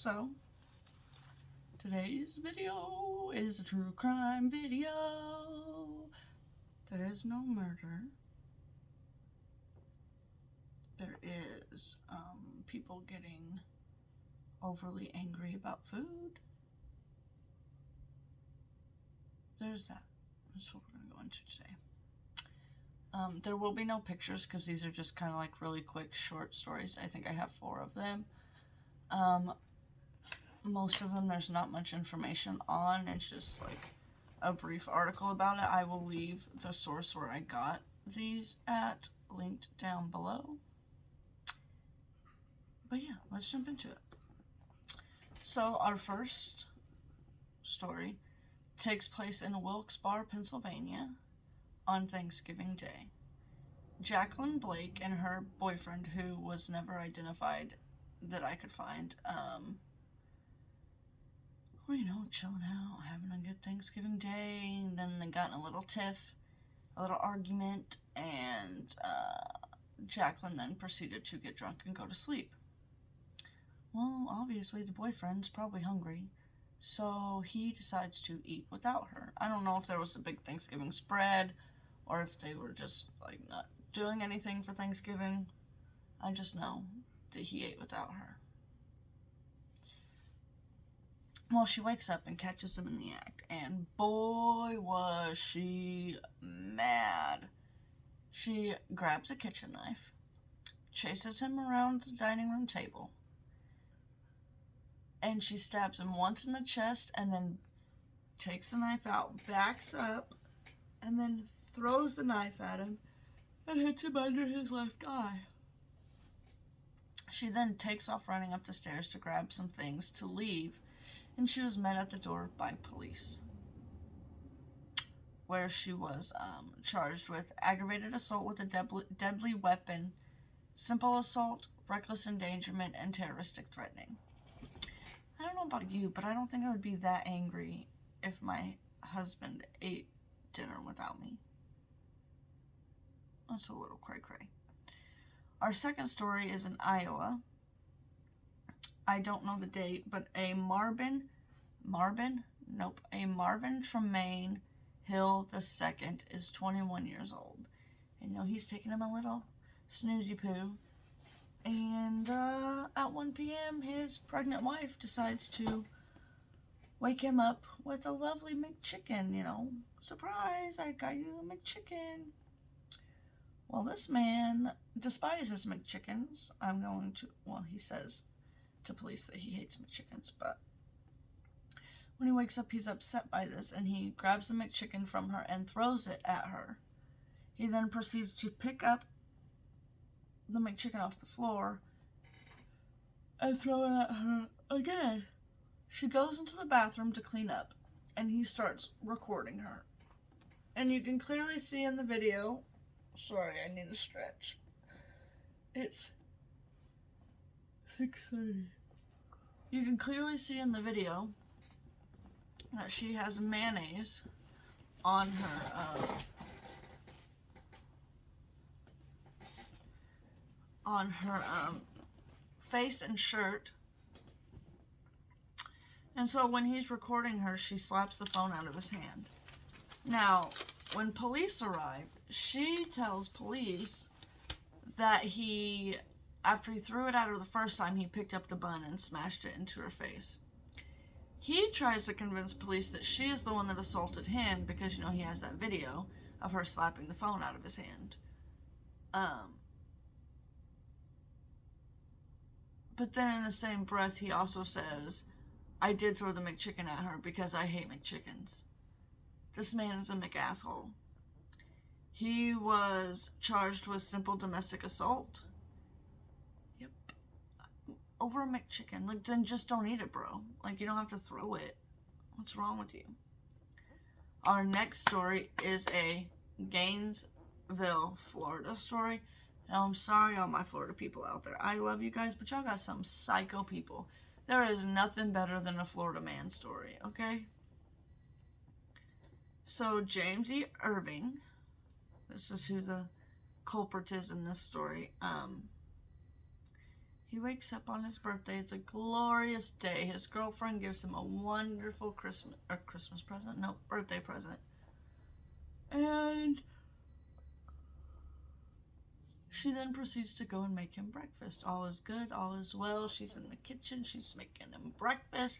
So, today's video is a true crime video. There is no murder. There is people getting overly angry about food. There's that. That's what we're going to go into today. There will be no pictures because these are just kind of like really quick short stories. I think I have 4 of them. Most of them there's not much information on. It's just like a brief article about it. I will leave the source where I got these at linked down below. But yeah, let's jump into it. So our first story takes place in Wilkes-Barre, Pennsylvania on Thanksgiving Day. Jacqueline Blake and her boyfriend, who was never identified that I could find, well, you know, chilling out, having a good Thanksgiving day, and then they got in a little tiff, a little argument, and Jacqueline then proceeded to get drunk and go to sleep. Well, obviously the boyfriend's probably hungry, so he decides to eat without her. I don't know if there was a big Thanksgiving spread, or if they were just, like, not doing anything for Thanksgiving. I just know that he ate without her. Well, she wakes up and catches him in the act, and boy, was she mad. She grabs a kitchen knife, chases him around the dining room table, and she stabs him once in the chest, and then takes the knife out, backs up, and then throws the knife at him and hits him under his left eye. She then takes off running up the stairs to grab some things to leave, and she was met at the door by police, where she was charged with aggravated assault with a deadly weapon, simple assault, reckless endangerment, and terroristic threatening. I don't know about you, but I don't think I would be that angry if my husband ate dinner without me. That's a little cray-cray. Our second story is in Iowa. I don't know the date, but a Marvin Tremaine Hill II is 21 years old. And you know, he's taking him a little snoozy poo. And at 1 p.m., his pregnant wife decides to wake him up with a lovely McChicken, you know. Surprise, I got you a McChicken. Well, this man despises McChickens. He says to police that he hates McChickens, but when he wakes up, he's upset by this, and he grabs the McChicken from her and throws it at her. He then proceeds to pick up the McChicken off the floor and throw it at her again. She goes into the bathroom to clean up, and he starts recording her. And you can clearly see in the video, sorry, I need a stretch. It's 6:30. You can clearly see in the video that she has mayonnaise on her face and shirt. And so when he's recording her, she slaps the phone out of his hand. Now, when police arrive, she tells police that after he threw it at her the first time, he picked up the bun and smashed it into her face. He tries to convince police that she is the one that assaulted him because, you know, he has that video of her slapping the phone out of his hand. But then in the same breath, he also says, I did throw the McChicken at her because I hate McChickens. This man is a McAsshole. He was charged with simple domestic assault. Yep. Over a McChicken. Like, then just don't eat it, bro. Like, you don't have to throw it. What's wrong with you? Our next story is a Gainesville, Florida story. Now, I'm sorry, all my Florida people out there. I love you guys, but y'all got some psycho people. There is nothing better than a Florida man story, okay? So, James E. Irving, this is who the culprit is in this story, He wakes up on his birthday. It's a glorious day. His girlfriend gives him a wonderful Christmas present? No, birthday present. And she then proceeds to go and make him breakfast. All is good, all is well. She's in the kitchen. She's making him breakfast.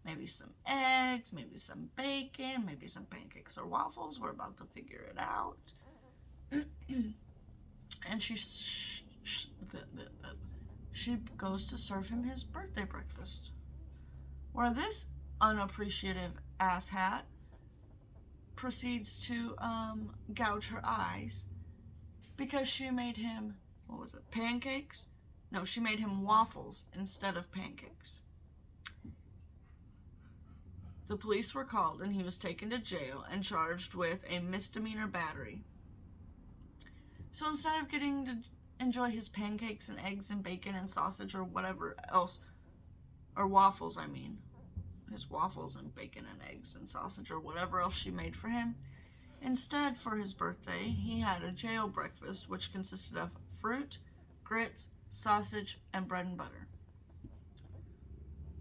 Maybe some eggs, maybe some bacon, maybe some pancakes or waffles. We're about to figure it out. And she goes to serve him his birthday breakfast, where this unappreciative asshat proceeds to gouge her eyes because she made him, what was it, pancakes? No, she made him waffles instead of pancakes. The police were called and he was taken to jail and charged with a misdemeanor battery. So instead of getting to enjoy his pancakes and eggs and bacon and sausage or whatever else, or waffles, I mean, his waffles and bacon and eggs and sausage or whatever else she made for him, instead, for his birthday, he had a jail breakfast which consisted of fruit, grits, sausage, and bread and butter.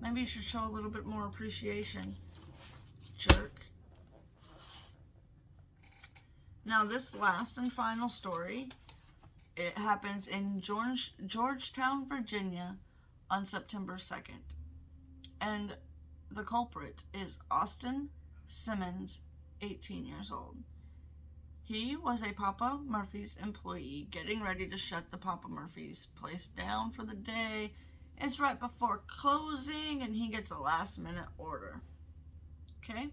Maybe you should show a little bit more appreciation, jerk. Now, this last and final story, it happens in Georgetown, Virginia on September 2nd. And the culprit is Austin Simmons, 18 years old. He was a Papa Murphy's employee getting ready to shut the Papa Murphy's place down for the day. It's right before closing and he gets a last minute order. Okay?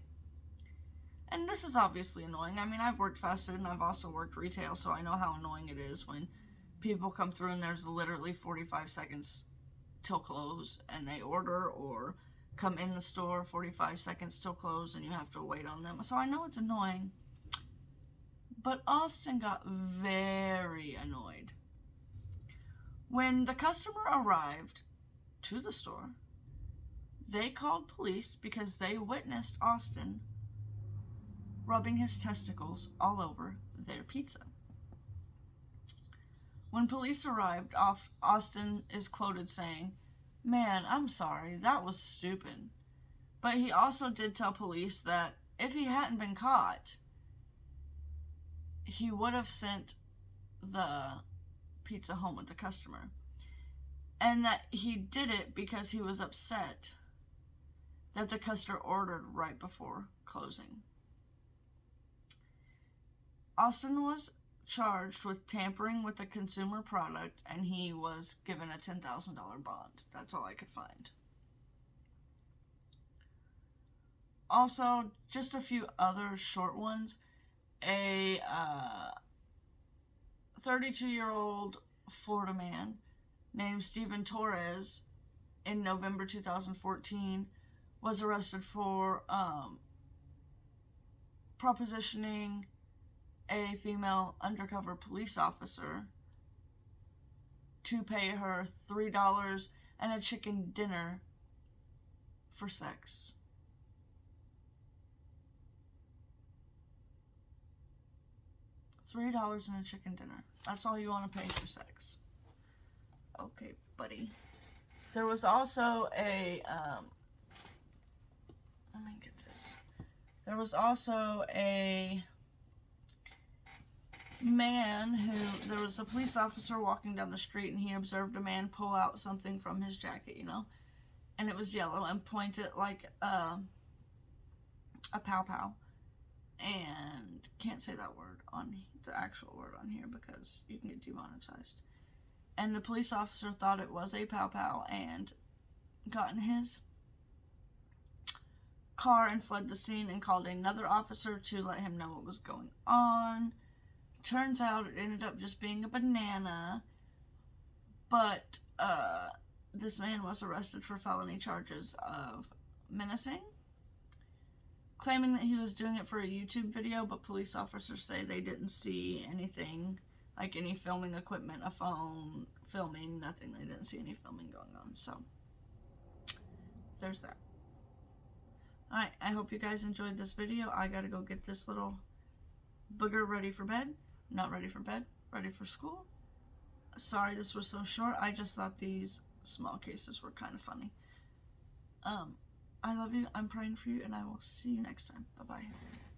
And this is obviously annoying. I mean, I've worked fast food and I've also worked retail, so I know how annoying it is when people come through and there's literally 45 seconds till close and they order, or come in the store 45 seconds till close and you have to wait on them. So I know it's annoying. But Austin got very annoyed. When the customer arrived to the store, they called police because they witnessed Austin rubbing his testicles all over their pizza. When police arrived, Austin is quoted saying, "Man, I'm sorry, that was stupid." But he also did tell police that if he hadn't been caught, he would have sent the pizza home with the customer. And that he did it because he was upset that the customer ordered right before closing. Austin was charged with tampering with a consumer product, and he was given a $10,000 bond. That's all I could find. Also, just a few other short ones. A 32-year-old Florida man named Steven Torres in November 2014 was arrested for propositioning a female undercover police officer to pay her $3 and a chicken dinner for sex. $3 and a chicken dinner. That's all you want to pay for sex. Okay, buddy. There was also a, let me get this. There was also a man who, there was a police officer walking down the street and he observed a man pull out something from his jacket, and it was yellow and point it like a pow-pow. And can't say that word on the actual word on here because you can get demonetized. And the police officer thought it was a pow-pow and got in his car and fled the scene and called another officer to let him know what was going on. Turns out it ended up just being a banana, but this man was arrested for felony charges of menacing, claiming that he was doing it for a YouTube video, but police officers say they didn't see anything, like any filming equipment, a phone, filming, nothing. They didn't see any filming going on, so there's that. Alright, I hope you guys enjoyed this video. I gotta go get this little booger ready for bed. Not ready for bed, ready for school. Sorry this was so short. I just thought these small cases were kind of funny. I love you. I'm praying for you, and I will see you next time. Bye-bye.